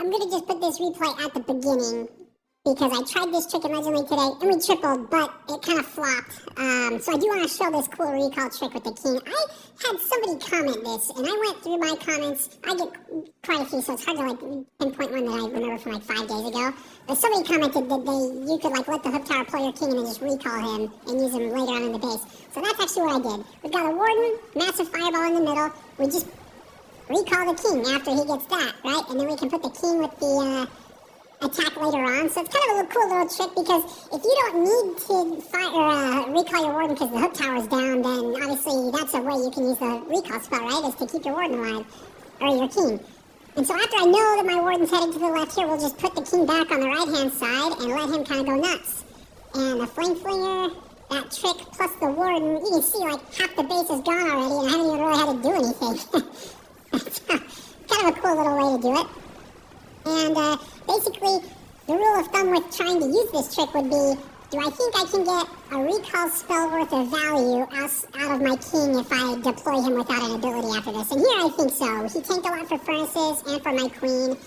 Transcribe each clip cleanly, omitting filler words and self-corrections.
I'm gonna just put this replay at the beginning because I tried this trick in Legend League today and we tripled, but it kind of flopped. So I do want to show this cool recall trick with the king. I had somebody comment this, and I went through my comments. I get quite a few, so it's hard to like pinpoint one that I remember from like 5 days ago. But somebody commented that you could like let the hook tower play your king and then just recall him and use him later on in the base. So that's actually what I did. We've got a Warden, massive fireball in the middle. We just recall the king after he gets that, right? And then we can put the king with the attack later on. So it's kind of a cool little trick because if you don't need to fight or recall your Warden because the hook tower is down, then obviously that's a way you can use the recall spell, right? Is to keep your Warden alive, or your king. And so after I know that my Warden's heading to the left here, we'll just put the king back on the right-hand side and let him kind of go nuts. And the Flame Flinger, that trick plus the Warden, you can see like half the base is gone already and I haven't even really had to do anything. That's kind of a cool little way to do it. And basically, the rule of thumb with trying to use this trick would be, do I think I can get a recall spell worth of value out of my king if I deploy him without an ability after this? And here I think so. He tanked a lot for furnaces and for my queen,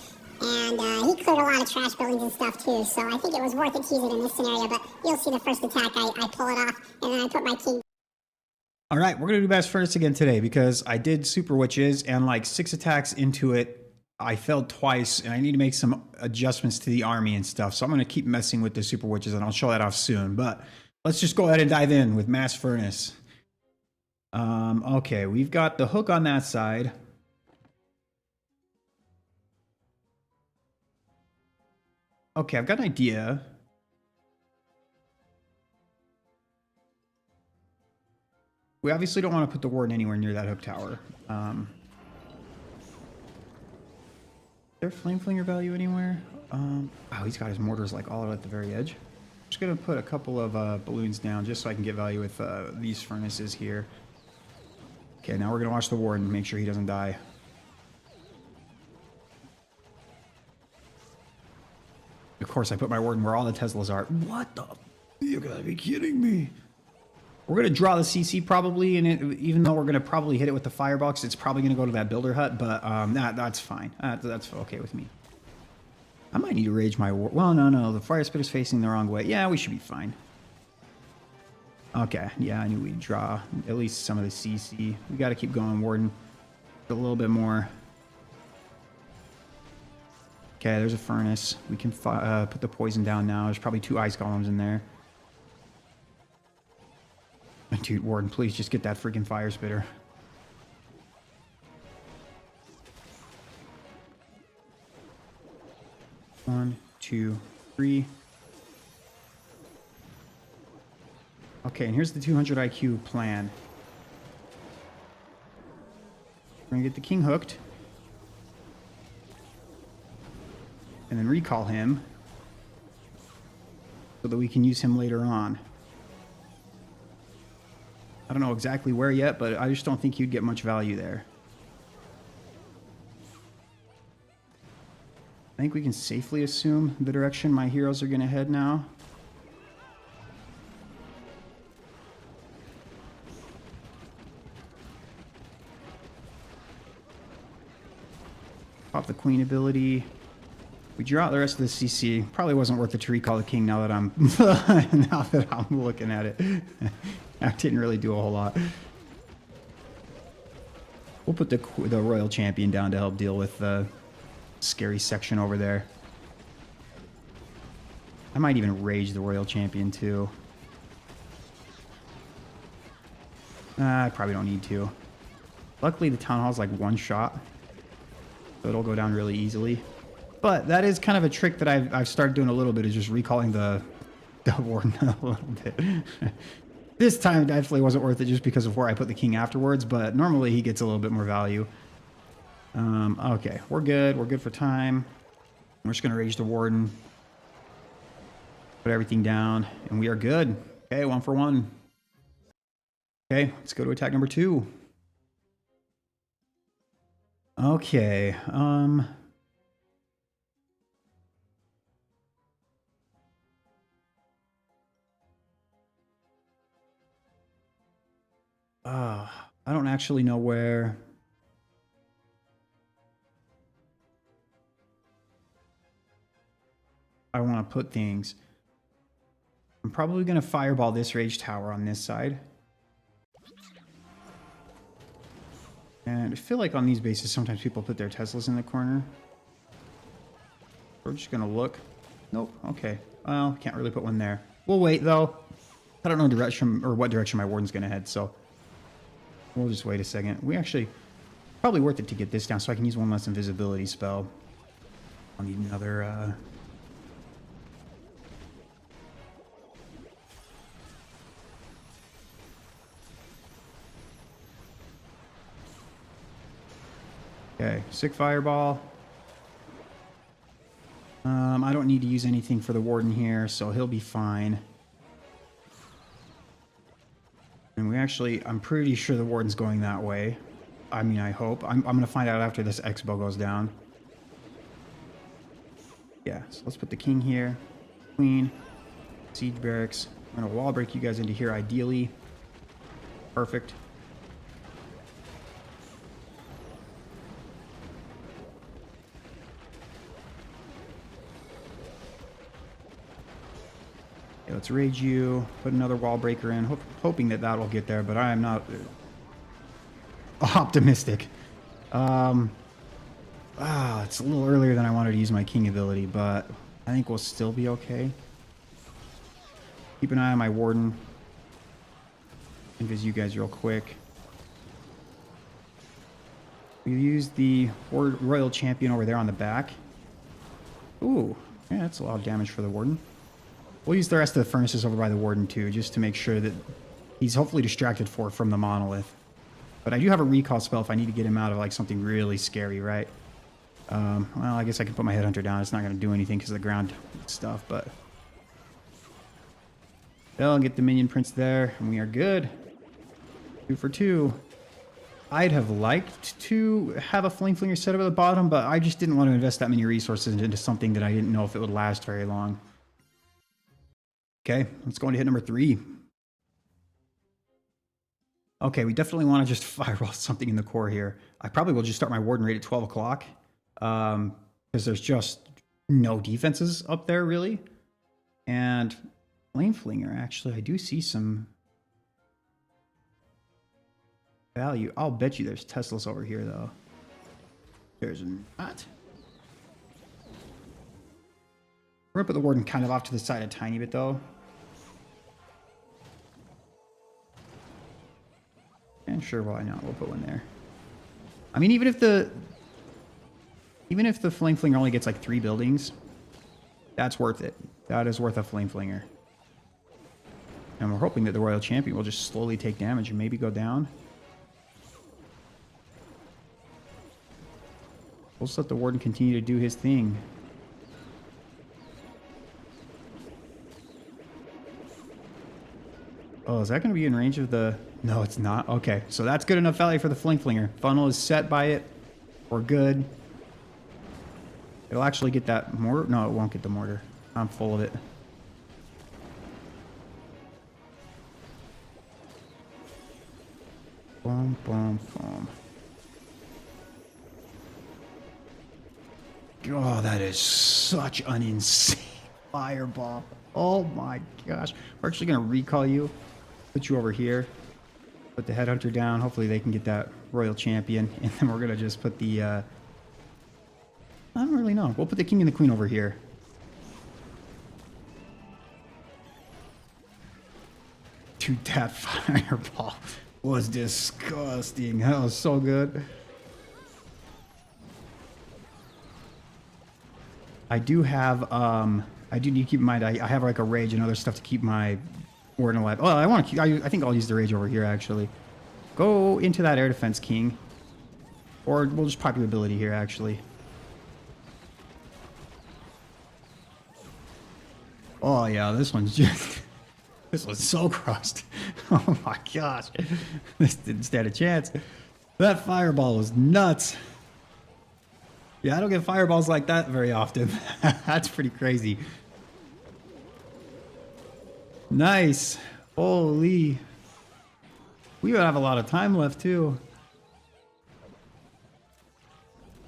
and he cleared a lot of trash buildings and stuff too, so I think it was worth it to use it in this scenario, but you'll see the first attack, I pull it off, and then I put my king. Alright, we're going to do Mass Furnace again today because I did Super Witches, and like 6 attacks into it, I failed twice, and I need to make some adjustments to the army and stuff. So I'm going to keep messing with the Super Witches, and I'll show that off soon. But let's just go ahead and dive in with Mass Furnace. Okay, we've got the hook on that side. Okay, I've got an idea. We obviously don't want to put the Warden anywhere near that hook tower. Is there Flame Flinger value anywhere? Oh, he's got his mortars like all at the very edge. I'm just going to put a couple of balloons down just so I can get value with these furnaces here. Okay, now we're going to watch the Warden, make sure he doesn't die. Of course, I put my Warden where all the Teslas are. What the? You gotta be kidding me. We're going to draw the CC probably, and even though we're going to probably hit it with the firebox, it's probably going to go to that builder hut, but that's fine. That's okay with me. I might need to rage my war. Well, no, the fire spit is facing the wrong way. Yeah, we should be fine. Okay, yeah, I knew we'd draw at least some of the CC. We got to keep going, Warden. A little bit more. Okay, there's a furnace. We can put the poison down now. There's probably 2 ice columns in there. Dude, Warden, please just get that freaking fire spitter. One, 2, 3. Okay, and here's the 200 IQ plan. We're gonna get the king hooked. And then recall him. So that we can use him later on. I don't know exactly where yet, but I just don't think you'd get much value there. I think we can safely assume the direction my heroes are going to head now. Pop the queen ability. We draw out the rest of the CC. Probably wasn't worth it to recall the king now that I'm looking at it. I didn't really do a whole lot. We'll put the royal champion down to help deal with the scary section over there. I might even rage the royal champion too. I probably don't need to. Luckily the town hall's like 1 shot, so it'll go down really easily. But that is kind of a trick that I've started doing a little bit, is just recalling the Warden a little bit. This time definitely wasn't worth it just because of where I put the king afterwards, but normally he gets a little bit more value. Okay, we're good. We're good for time. We're just going to rage the Warden. Put everything down, and we are good. Okay, 1 for 1. Okay, let's go to attack number 2. Okay, I don't actually know where. I want to put things. I'm probably going to fireball this rage tower on this side. And I feel like on these bases, sometimes people put their Teslas in the corner. We're just going to look. Nope. Okay. Well, can't really put one there. We'll wait, though. I don't know direction or what direction my Warden's going to head, so we'll just wait a second. We actually... Probably worth it to get this down so I can use one less invisibility spell. I'll need another... Okay, sick fireball. I don't need to use anything for the Warden here, so he'll be fine. And we actually, I'm pretty sure the Warden's going that way. I mean, I hope. I'm going to find out after this Expo goes down. Yeah, so let's put the king here. Queen. Siege barracks. I'm going to wall break you guys into here ideally. Perfect. Okay, let's rage you. Put another wall breaker in. Hoping that that'll get there, but I am not optimistic. It's a little earlier than I wanted to use my king ability, but I think we'll still be okay. Keep an eye on my Warden. Invis you guys real quick. We use the Royal Champion over there on the back. Ooh, yeah, that's a lot of damage for the Warden. We'll use the rest of the furnaces over by the Warden too, just to make sure that he's hopefully distracted from the monolith. But I do have a recall spell if I need to get him out of like something really scary, right? Well, I guess I can put my Headhunter down. It's not going to do anything because of the ground stuff, but... They'll get the minion prince there, and we are good. 2 for 2. I'd have liked to have a Flame Flinger set up at the bottom, but I just didn't want to invest that many resources into something that I didn't know if it would last very long. Okay, let's go into hit number 3. Okay, we definitely want to just fireball something in the core here. I probably will just start my Warden raid at 12 o'clock. Because there's just no defenses up there, really. And Flame Flinger, actually, I do see some value. I'll bet you there's Teslas over here, though. There's not. We're going to put the Warden kind of off to the side a tiny bit, though. And sure, why not? We'll put one there. I mean, even if the Flame Flinger only gets like 3 buildings, that's worth it. That is worth a Flame Flinger. And we're hoping that the Royal Champion will just slowly take damage and maybe go down. We'll just let the Warden continue to do his thing. Oh, is that going to be in range of the... No, it's not. Okay, so that's good enough value for the Flame Flinger. Funnel is set by it. We're good. It'll actually get that mortar. No, it won't get the mortar. I'm full of it. Boom, boom, boom. Oh, that is such an insane fireball. Oh my gosh. We're actually going to recall you. Put you over here. Put the Headhunter down. Hopefully they can get that Royal Champion. And then we're going to just put the... I don't really know. We'll put the King and the Queen over here. Dude, that fireball was disgusting. That was so good. I do have... I do need to keep in mind, I have like a rage and other stuff to keep my Warden alive. Oh, I want to keep, I think I'll use the rage over here, actually. Go into that air defense, King. Or we'll just pop your ability here, actually. Oh, yeah, this one's just... This was so crushed. Oh my gosh. This didn't stand a chance. That fireball was nuts. Yeah, I don't get fireballs like that very often. That's pretty crazy. Nice. Holy. We would have a lot of time left, too.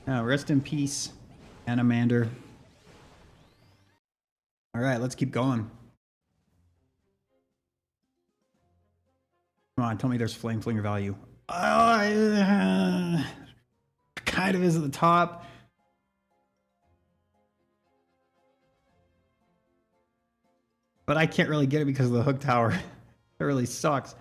Now, rest in peace, Anamander. All right, let's keep going. Come on, tell me there's flame flinger value. Kind of is at the top. But I can't really get it because of the hook tower. It really sucks.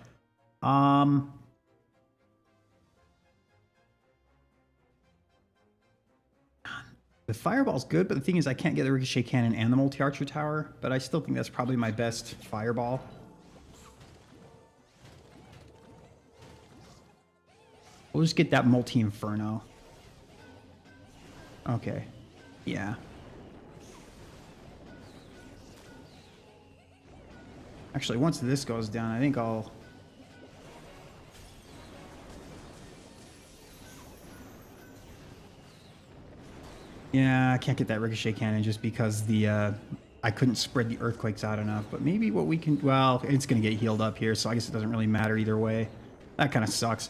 The fireball's good, but the thing is I can't get the ricochet cannon and the multi-archer tower, but I still think that's probably my best fireball. We'll just get that multi-inferno. Okay. Yeah. Actually, once this goes down, I think I'll... Yeah, I can't get that ricochet cannon just because the I couldn't spread the earthquakes out enough. But maybe what we can... Well, it's going to get healed up here, so I guess it doesn't really matter either way. That kind of sucks.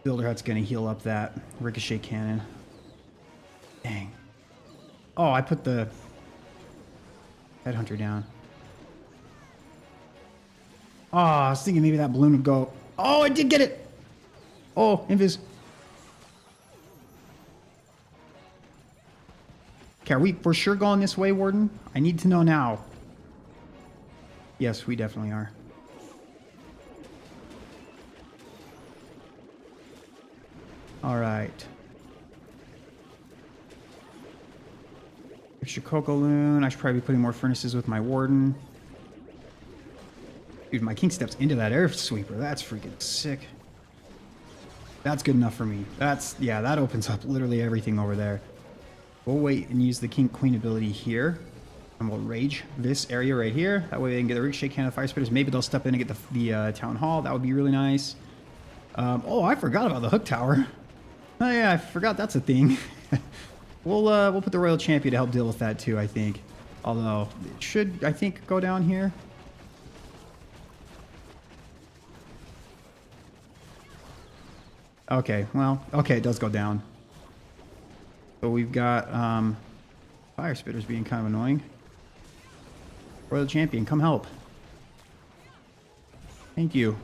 Builder Hut's going to heal up that ricochet cannon. Dang. Oh, I put the headhunter down. Oh, I was thinking maybe that balloon would go... Oh, I did get it! Oh, invis... Okay, are we for sure going this way, Warden? I need to know now. Yes, we definitely are. All right. Extra Coco Loon. I should probably be putting more furnaces with my Warden. Dude, my King steps into that air sweeper. That's freaking sick. That's good enough for me. That's... Yeah, that opens up literally everything over there. We'll wait and use the King Queen ability here. And we'll rage this area right here. That way they can get the ricochet cannon, fire spitters. Maybe they'll step in and get the town hall. That would be really nice. Oh, I forgot about the hook tower. Oh yeah, I forgot that's a thing. We'll put the royal champion to help deal with that too, I think. Although it should, I think, go down here. Okay, well, okay, it does go down. But we've got fire spitters being kind of annoying. Royal champion, come help. Thank you.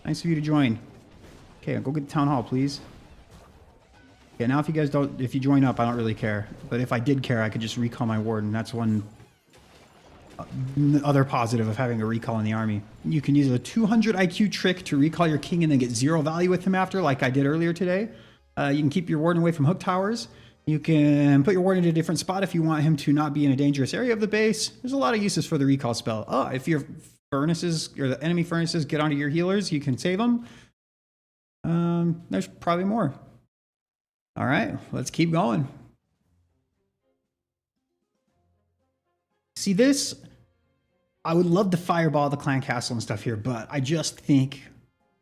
Nice of you to join. Okay, go get the town hall, please. Okay, now if you guys don't, if you join up, I don't really care. But if I did care, I could just recall my warden. That's one other positive of having a recall in the army. You can use a 200 IQ trick to recall your king and then get 0 value with him after, like I did earlier today. You can keep your warden away from hook towers. You can put your warden in a different spot if you want him to not be in a dangerous area of the base. There's a lot of uses for the recall spell. Oh, if your furnaces or the enemy furnaces get onto your healers, you can save them. There's probably more. All right, let's keep going. See this? I would love to fireball the clan castle and stuff here, but I just think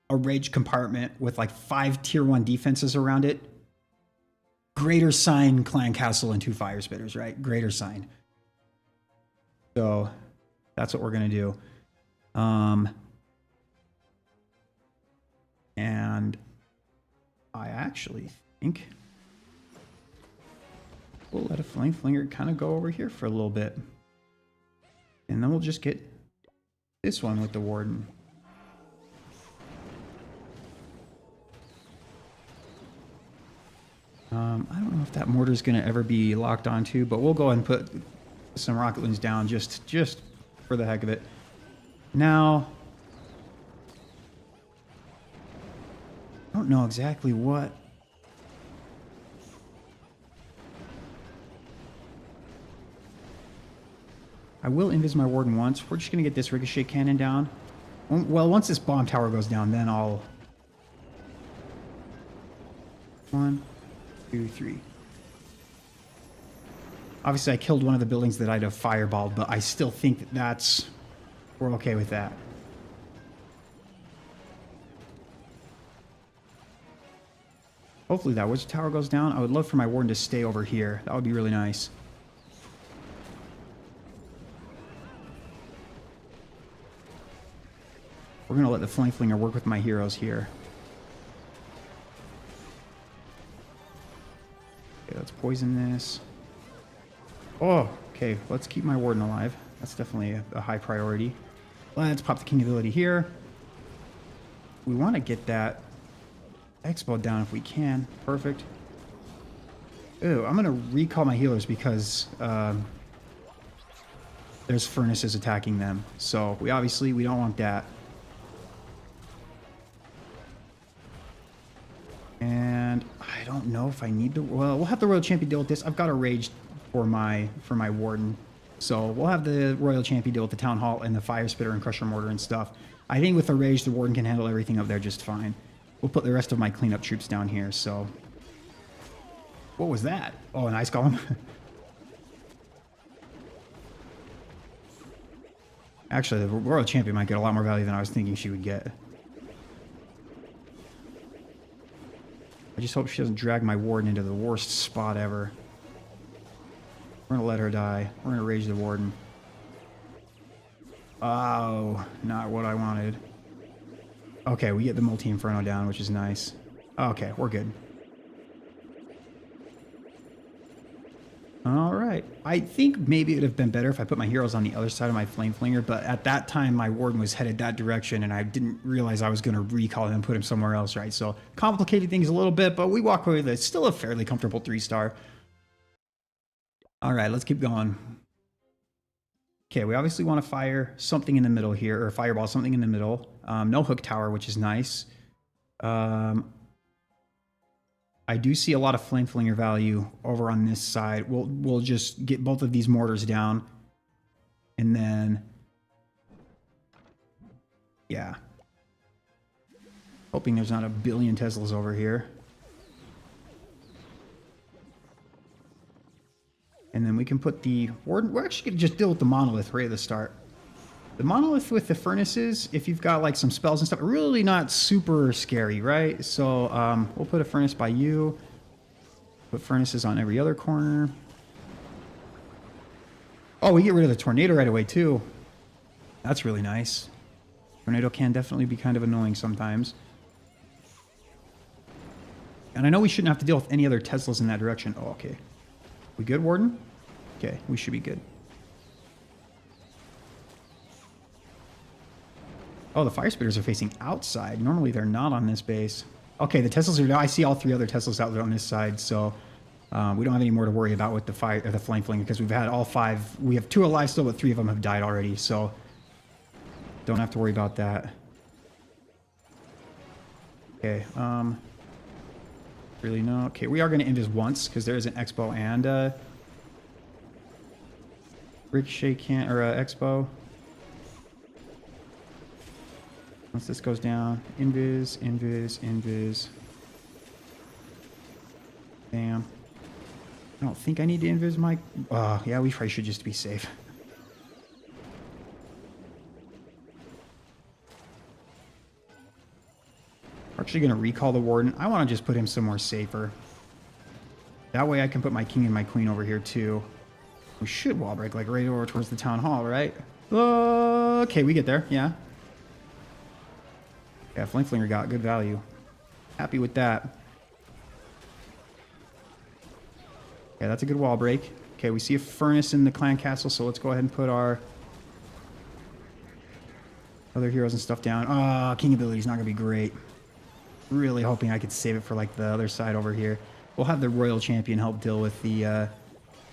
a rage compartment with like 5 tier 1 defenses around it. Greater sign clan castle and 2 fire spitters, right? Greater sign. So that's what we're gonna do. And I actually think we'll let a flame flinger kind of go over here for a little bit. And then we'll just get this one with the warden. I don't know if that mortar is going to ever be locked onto, but we'll go ahead and put some rocket loons down just for the heck of it. Now, I don't know exactly what. I will invis my warden once. We're just going to get this ricochet cannon down. Well, once this bomb tower goes down, then I'll... 1, 2, 3. Obviously, I killed one of the buildings that I'd have fireballed, but I still think that that's... We're okay with that. Hopefully that wizard tower goes down. I would love for my warden to stay over here. That would be really nice. We're going to let the flame flinger work with my heroes here. Okay, let's poison this. Oh, okay. Let's keep my warden alive. That's definitely a high priority. Let's pop the king ability here. We want to get that expo down if we can. Perfect. Ooh, I'm going to recall my healers because there's furnaces attacking them. So we don't want that. And I don't know if I need to... Well, we'll have the Royal Champion deal with this. I've got a rage for my Warden. So we'll have the Royal Champion deal with the Town Hall and the Fire Spitter and Crusher Mortar and stuff. I think with the rage, the Warden can handle everything up there just fine. We'll put the rest of my cleanup troops down here, so... What was that? Oh, an ice golem. Actually, the Royal Champion might get a lot more value than I was thinking she would get. I just hope she doesn't drag my Warden into the worst spot ever. We're gonna let her die. We're gonna rage the Warden. Oh, not what I wanted. Okay, we get the multi-inferno down, which is nice. Okay, we're good. Alright. I think maybe it would have been better if I put my heroes on the other side of my Flame Flinger, but at that time my Warden was headed that direction and I didn't realize I was going to recall him and put him somewhere else, right? So, complicated things a little bit, but we walk away with it. Still a fairly comfortable 3-star. Alright, let's keep going. Okay, we obviously want to fire something in the middle here, or fireball something in the middle. No hook tower, which is nice. I do see a lot of Flame Flinger value over on this side. We'll just get both of these mortars down. And then... Yeah. Hoping there's not a billion Teslas over here. And then we can put the Warden... We're actually going to just deal with the Monolith right at the start. The Monolith with the Furnaces, if you've got like some spells and stuff, really not super scary, right? So we'll put a Furnace by you. Put Furnaces on every other corner. Oh, we get rid of the Tornado right away too. That's really nice. Tornado can definitely be kind of annoying sometimes. And I know we shouldn't have to deal with any other Teslas in that direction. Oh, okay. We good, Warden? Okay, we should be good. Oh, the Fire Spitters are facing outside. Normally they're not on this base. Okay, the Teslas are... I see all 3 other Teslas out there on this side, so... we don't have any more to worry about with the fire or the Flame Flinger because we've had all 5... We have 2 alive still, but 3 of them have died already, so... Don't have to worry about that. Okay, really no... Okay, we are going to end this once because there is an Expo and Ricochet can... or Expo. Once this goes down, invis, invis, invis. Bam. I don't think I need to invis my... yeah, we probably should just be safe. We're actually going to recall the Warden. I want to just put him somewhere safer. That way I can put my King and my Queen over here too. We should wall break like right over towards the Town Hall, right? Okay, we get there, yeah. Yeah, Flame Flinger got good value. Happy with that. Yeah, that's a good wall break. Okay, we see a Furnace in the Clan Castle, so let's go ahead and put our other heroes and stuff down. King ability is not going to be great. Really hoping I could save it for like the other side over here. We'll have the Royal Champion help deal with the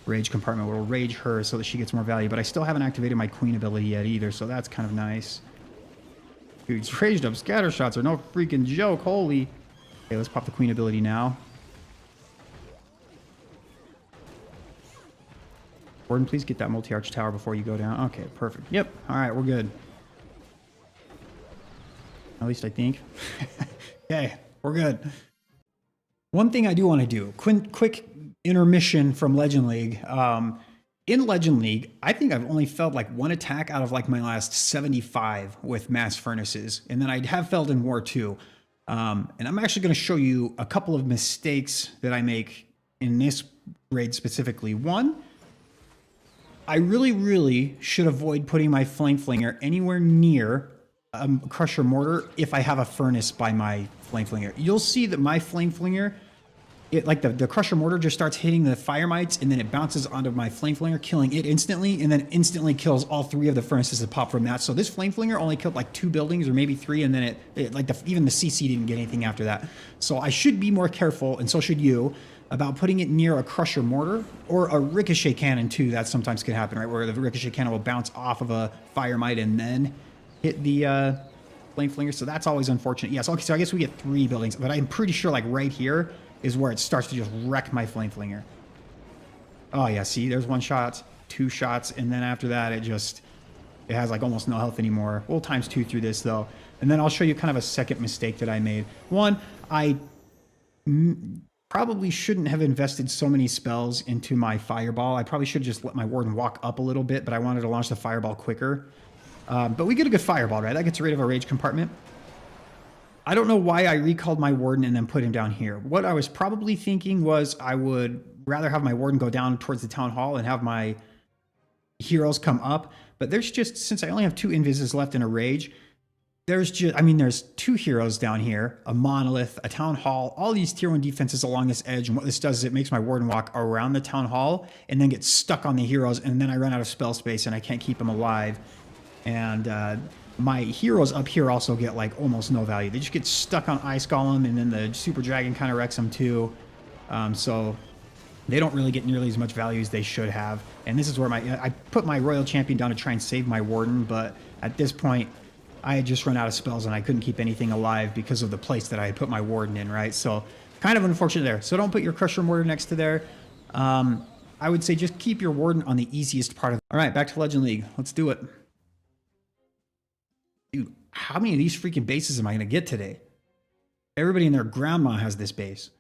Rage compartment. We'll rage her so that she gets more value, but I still haven't activated my Queen ability yet either, so that's kind of nice. Dude, raged up scatter shots are no freaking joke. Holy. Okay, let's pop the Queen ability now. Warden, please get that multi-arch tower before you go down. Okay, perfect. Yep. All right, we're good. At least I think. Okay, we're good. One thing I do want to do, quick intermission from Legend League. In Legend League, I think I've only felt like 1 attack out of like my last 75 with mass furnaces. And then I have felt in War 2. And I'm actually going to show you a couple of mistakes that I make in this raid specifically. One, I really should avoid putting my Flame Flinger anywhere near a Crusher Mortar if I have a Furnace by my Flame Flinger. You'll see that my Flame Flinger it like the Crusher Mortar just starts hitting the Fire Mites, and then it bounces onto my Flame Flinger, killing it instantly, and then instantly kills all 3 of the furnaces that pop from that. So this Flame Flinger only killed like 2 buildings or maybe 3, and then it like even the CC didn't get anything after that. So I should be more careful, and so should you, about putting it near a Crusher Mortar or a Ricochet Cannon too. That sometimes can happen, right? Where the Ricochet Cannon will bounce off of a Fire Mite and then hit the Flame Flinger. So that's always unfortunate. Yeah, so, okay, so I guess we get 3 buildings, but I'm pretty sure like right here is where it starts to just wreck my Flame Flinger. Oh yeah, see, there's 1 shot, 2 shots, and then after that it has like almost no health anymore. We'll times 2 through this though. And then I'll show you kind of a second mistake that I made. One, I probably shouldn't have invested so many spells into my Fireball. I probably should have just let my Warden walk up a little bit, but I wanted to launch the Fireball quicker. But we get a good Fireball, right? That gets rid of a Rage Compartment. I don't know why I recalled my Warden and then put him down here. What I was probably thinking was I would rather have my Warden go down towards the Town Hall and have my heroes come up. But there's just, since I only have 2 Invises left in a Rage, there's 2 heroes down here, a Monolith, a Town Hall, all these tier 1 defenses along this edge. And what this does is it makes my Warden walk around the Town Hall and then get stuck on the heroes. And then I run out of spell space and I can't keep them alive. And my heroes up here also get like almost no value. They just get stuck on Ice Golem, and then the Super Dragon kind of wrecks them too. So they don't really get nearly as much value as they should have. And this is where I put my Royal Champion down to try and save my Warden, but at this point I had just run out of spells and I couldn't keep anything alive because of the place that I had put my Warden in, right? So kind of unfortunate there. So don't put your Crusher Mortar next to there. I would say just keep your Warden on the easiest part of it. All right, back to Legend League. Let's do it. Dude, how many of these freaking bases am I going to get today? Everybody and their grandma has this base.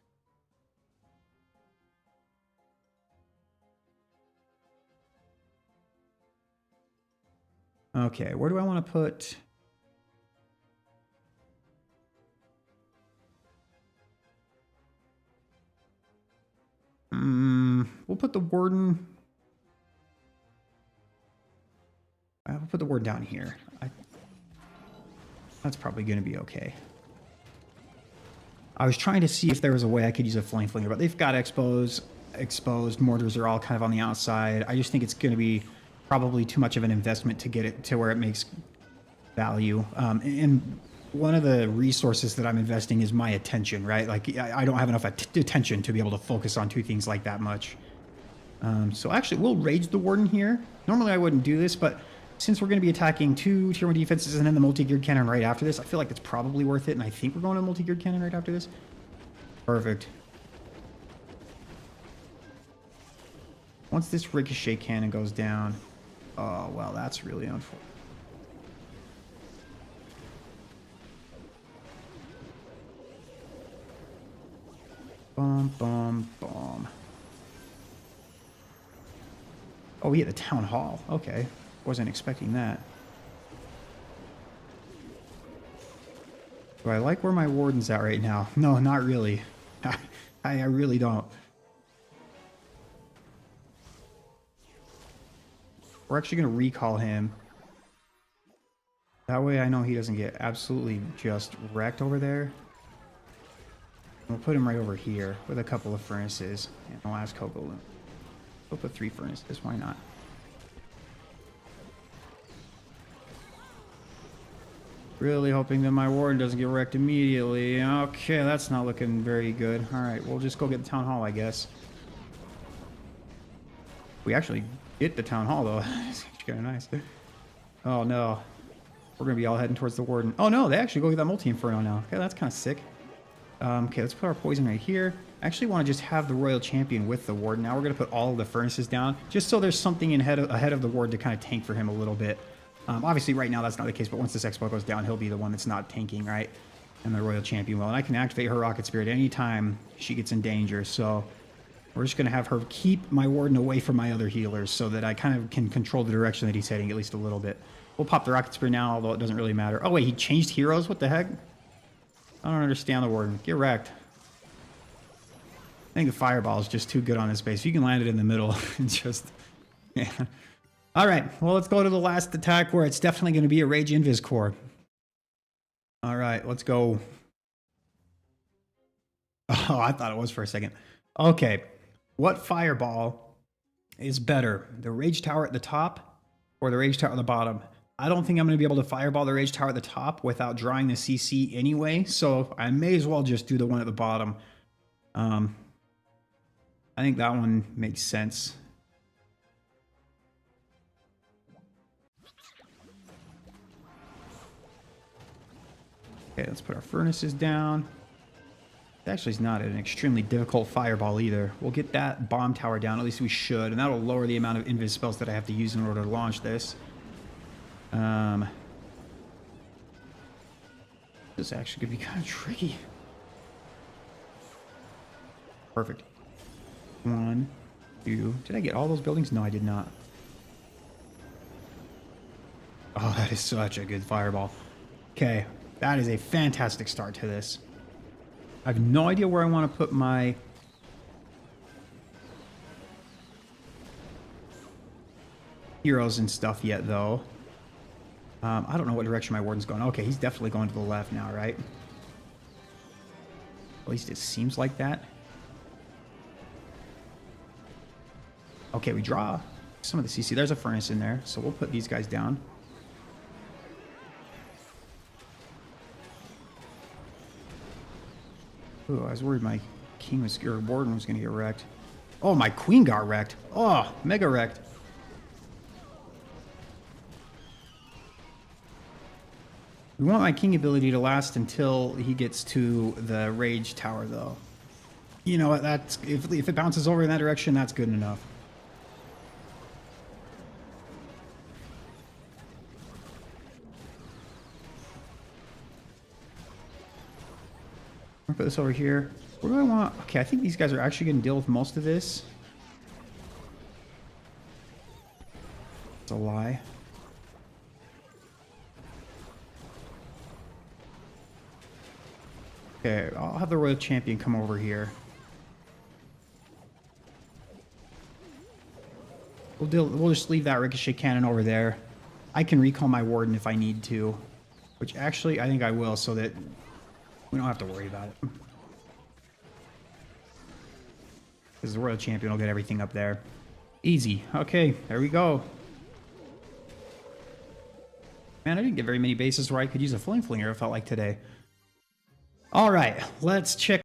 Okay, where do I want to put... We'll put the Warden... I'll put the Warden down here. That's probably going to be okay. I was trying to see if there was a way I could use a Flame Flinger, but they've got exposed. Mortars are all kind of on the outside. I just think it's going to be probably too much of an investment to get it to where it makes value. And one of the resources that I'm investing is my attention, right? Like I don't have enough attention to be able to focus on 2 things like that much. So actually, we'll Rage the Warden here. Normally I wouldn't do this, but since we're going to be attacking 2 tier 1 defenses and then the multi-geared cannon right after this, I feel like it's probably worth it, and I think we're going to multi-geared cannon right after this. Perfect. Once this Ricochet cannon goes down... Oh, well, that's really unfortunate. Boom, boom, boom. Oh, we hit the Town Hall. Okay. Wasn't expecting that. Do I like where my Warden's at right now? No, not really. I really don't. We're actually going to recall him. That way I know he doesn't get absolutely just wrecked over there. We'll put him right over here with a couple of furnaces and the last Cocoa Loom. We'll put 3 furnaces, why not? Really hoping that my Warden doesn't get wrecked immediately. Okay, that's not looking very good. Alright, we'll just go get the Town Hall, I guess. We actually get the Town Hall, though. It's kind of nice. Oh, no. We're going to be all heading towards the Warden. Oh, no, they actually go get that Multi-Inferno now. Okay, that's kind of sick. Okay, let's put our poison right here. I actually want to just have the Royal Champion with the Warden. Now we're going to put all of the furnaces down, just so there's something ahead of the Warden to kind of tank for him a little bit. Obviously, right now that's not the case, but once this Expo goes down, he'll be the one that's not tanking, right? And the Royal Champion will. And I can activate her Rocket Spirit anytime she gets in danger, so we're just going to have her keep my Warden away from my other healers so that I kind of can control the direction that he's heading at least a little bit. We'll pop the Rocket Spirit now, although it doesn't really matter. Oh, wait, he changed heroes? What the heck? I don't understand the Warden. Get wrecked. I think the Fireball is just too good on this base. If you can land it in the middle, it's just... Yeah. All right, well, let's go to the last attack where it's definitely going to be a Rage Invis Core. All right, let's go. Oh, I thought it was for a second. Okay. What fireball is better? The Rage Tower at the top or the Rage Tower at the bottom? I don't think I'm going to be able to fireball the Rage Tower at the top without drawing the CC anyway, so I may as well just do the one at the bottom. I think that one makes sense. Okay, let's put our furnaces down. It actually is not an extremely difficult fireball either. We'll get that bomb tower down, at least we should, and that'll lower the amount of invis spells that I have to use in order to launch this. This is actually going to be kind of tricky. Perfect. 1, 2. Did I get all those buildings? No, I did not. Oh, that is such a good fireball. Okay, that is a fantastic start to this. I have no idea where I want to put my heroes and stuff yet, though. I don't know what direction my warden's going. Okay, he's definitely going to the left now, right? At least it seems like that. Okay, we draw some of the CC. There's a furnace in there, so we'll put these guys down. Ooh, I was worried my king was, or warden was going to get wrecked. Oh, my queen got wrecked. Oh, mega wrecked. We want my king ability to last until he gets to the rage tower, though. You know what? That's if it bounces over in that direction, that's good enough. I'll put this over here. What do I want? Okay, I think these guys are actually going to deal with most of this. It's a lie. Okay, I'll have the Royal Champion come over here. We'll just leave that Ricochet Cannon over there. I can recall my Warden if I need to. Which actually, I think I will, so that we don't have to worry about it. Because the Royal Champion will get everything up there. Easy. Okay, there we go. Man, I didn't get very many bases where I could use a Fling Flinger, it felt like today. All right, let's check